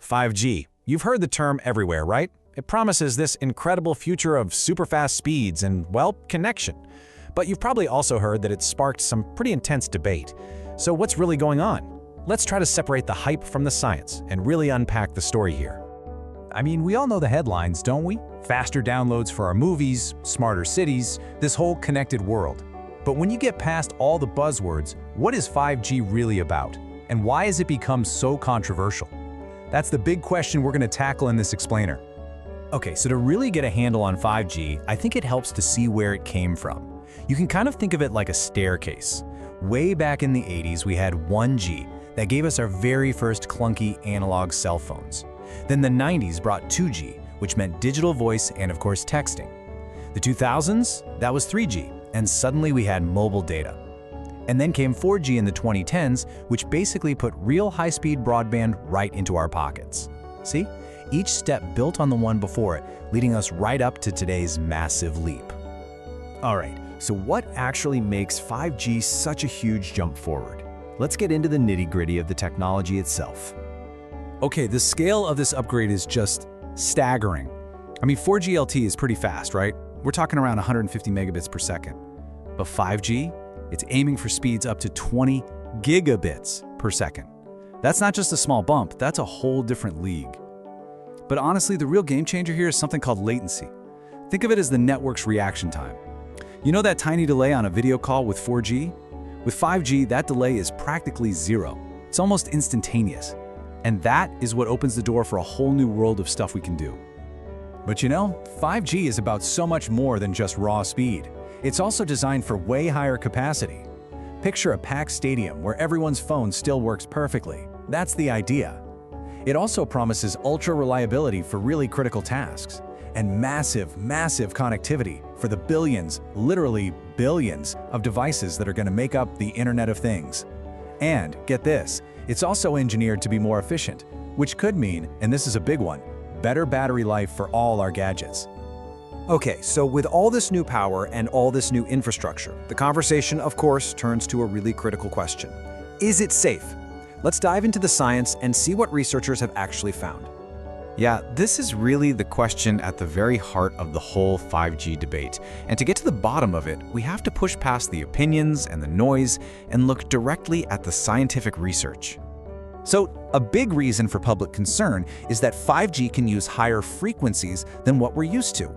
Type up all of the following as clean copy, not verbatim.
5G. You've heard the term everywhere, right? It promises this incredible future of super fast speeds and, well, connection. But you've probably also heard that it's sparked some pretty intense debate. So what's really going on? Let's try to separate the hype from the science and really unpack the story here. I mean, we all know the headlines, don't we? Faster downloads for our movies, smarter cities, this whole connected world. But when you get past all the buzzwords, what is 5G really about? And why has it become so controversial? That's the big question we're going to tackle in this explainer. Okay, so to really get a handle on 5G, I think it helps to see where it came from. You can kind of think of it like a staircase. Way back in the 80s, we had 1G that gave us our very first clunky analog cell phones. Then the 90s brought 2G, which meant digital voice and, of course, texting. The 2000s, that was 3G, and suddenly we had mobile data. And then came 4G in the 2010s, which basically put real high-speed broadband right into our pockets. See? Each step built on the one before it, leading us right up to today's massive leap. All right, so what actually makes 5G such a huge jump forward? Let's get into the nitty-gritty of the technology itself. Okay, the scale of this upgrade is just staggering. I mean, 4G LTE is pretty fast, right? We're talking around 150 megabits per second. But 5G, it's aiming for speeds up to 20 gigabits per second. That's not just a small bump, that's a whole different league. But honestly, the real game changer here is something called latency. Think of it as the network's reaction time. You know that tiny delay on a video call with 4G? With 5G, that delay is practically zero. It's almost instantaneous. And that is what opens the door for a whole new world of stuff we can do. But you know, 5G is about so much more than just raw speed. It's also designed for way higher capacity. Picture a packed stadium where everyone's phone still works perfectly. That's the idea. It also promises ultra reliability for really critical tasks and massive, massive connectivity for the billions, literally billions, of devices that are going to make up the Internet of Things. And get this, it's also engineered to be more efficient, which could mean, and this is a big one, better battery life for all our gadgets. Okay, so with all this new power and all this new infrastructure, the conversation, of course, turns to a really critical question. Is it safe? Let's dive into the science and see what researchers have actually found. Yeah, this is really the question at the very heart of the whole 5G debate. And to get to the bottom of it, we have to push past the opinions and the noise and look directly at the scientific research. So, a big reason for public concern is that 5G can use higher frequencies than what we're used to.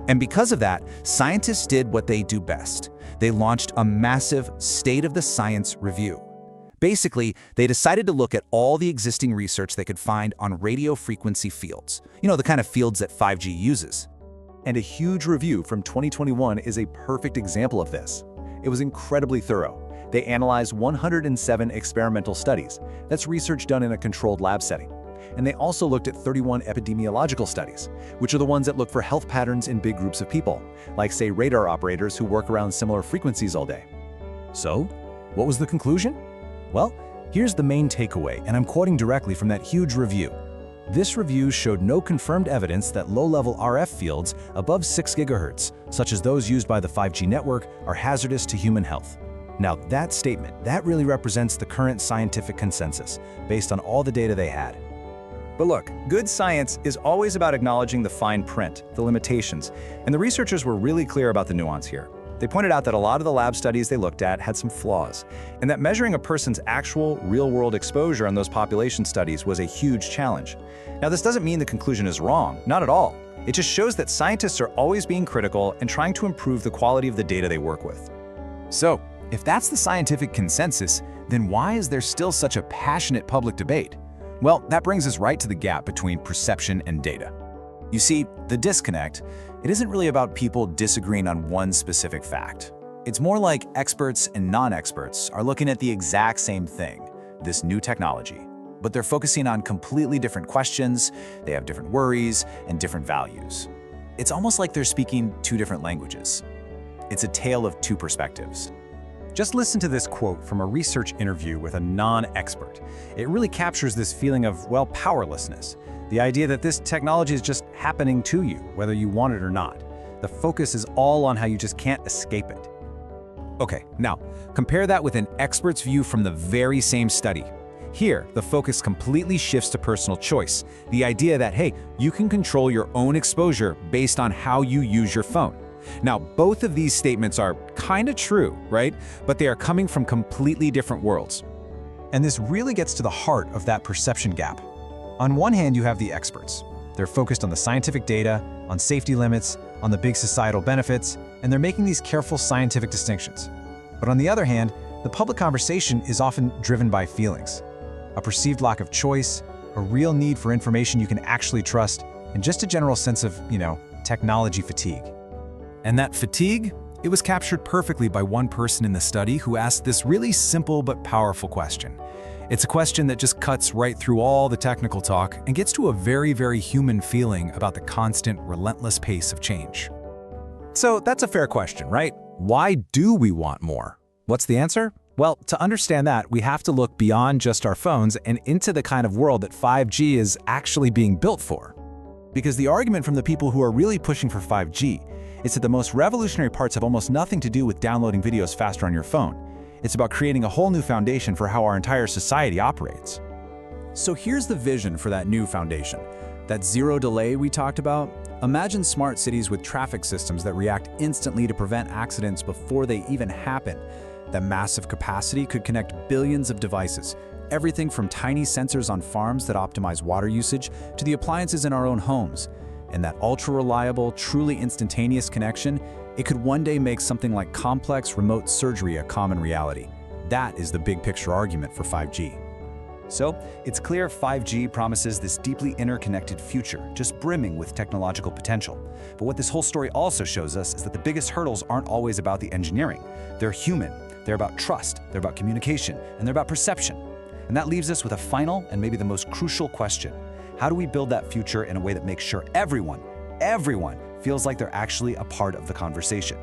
And because of that, scientists did what they do best. They launched a massive state-of-the-science review. Basically, they decided to look at all the existing research they could find on radio frequency fields. You know, the kind of fields that 5G uses. And a huge review from 2021 is a perfect example of this. It was incredibly thorough. They analyzed 107 experimental studies. That's research done in a controlled lab setting. And they also looked at 31 epidemiological studies, which are the ones that look for health patterns in big groups of people, like say radar operators who work around similar frequencies all day. So, what was the conclusion? Well, here's the main takeaway, and I'm quoting directly from that huge review. This review showed no confirmed evidence that low-level RF fields above 6 GHz, such as those used by the 5G network, are hazardous to human health. Now, that statement, that really represents the current scientific consensus, based on all the data they had. But look, good science is always about acknowledging the fine print, the limitations, and the researchers were really clear about the nuance here. They pointed out that a lot of the lab studies they looked at had some flaws, and that measuring a person's actual real-world exposure on those population studies was a huge challenge. Now, this doesn't mean the conclusion is wrong, not at all. It just shows that scientists are always being critical and trying to improve the quality of the data they work with. So, if that's the scientific consensus, then why is there still such a passionate public debate? Well, that brings us right to the gap between perception and data. You see, the disconnect, it isn't really about people disagreeing on one specific fact. It's more like experts and non-experts are looking at the exact same thing, this new technology, but they're focusing on completely different questions, they have different worries, and different values. It's almost like they're speaking two different languages. It's a tale of two perspectives. Just listen to this quote from a research interview with a non-expert. It really captures this feeling of, well, powerlessness. The idea that this technology is just happening to you, whether you want it or not. The focus is all on how you just can't escape it. Okay, now, compare that with an expert's view from the very same study. Here, the focus completely shifts to personal choice. The idea that, hey, you can control your own exposure based on how you use your phone. Now, both of these statements are kind of true, right? But they are coming from completely different worlds. And this really gets to the heart of that perception gap. On one hand, you have the experts. They're focused on the scientific data, on safety limits, on the big societal benefits, and they're making these careful scientific distinctions. But on the other hand, the public conversation is often driven by feelings. A perceived lack of choice, a real need for information you can actually trust, and just a general sense of, technology fatigue. And that fatigue, it was captured perfectly by one person in the study who asked this really simple but powerful question. It's a question that just cuts right through all the technical talk and gets to a very, very human feeling about the constant, relentless pace of change. So that's a fair question, right? Why do we want more? What's the answer? Well, to understand that, we have to look beyond just our phones and into the kind of world that 5G is actually being built for. Because the argument from the people who are really pushing for 5G is that the most revolutionary parts have almost nothing to do with downloading videos faster on your phone. It's about creating a whole new foundation for how our entire society operates. So here's the vision for that new foundation. That zero delay we talked about? Imagine smart cities with traffic systems that react instantly to prevent accidents before they even happen. That massive capacity could connect billions of devices, everything from tiny sensors on farms that optimize water usage to the appliances in our own homes. And that ultra-reliable, truly instantaneous connection, it could one day make something like complex remote surgery a common reality. That is the big picture argument for 5G. So, it's clear 5G promises this deeply interconnected future, just brimming with technological potential. But what this whole story also shows us is that the biggest hurdles aren't always about the engineering. They're human, they're about trust, they're about communication, and they're about perception. And that leaves us with a final and maybe the most crucial question. How do we build that future in a way that makes sure everyone feels like they're actually a part of the conversation?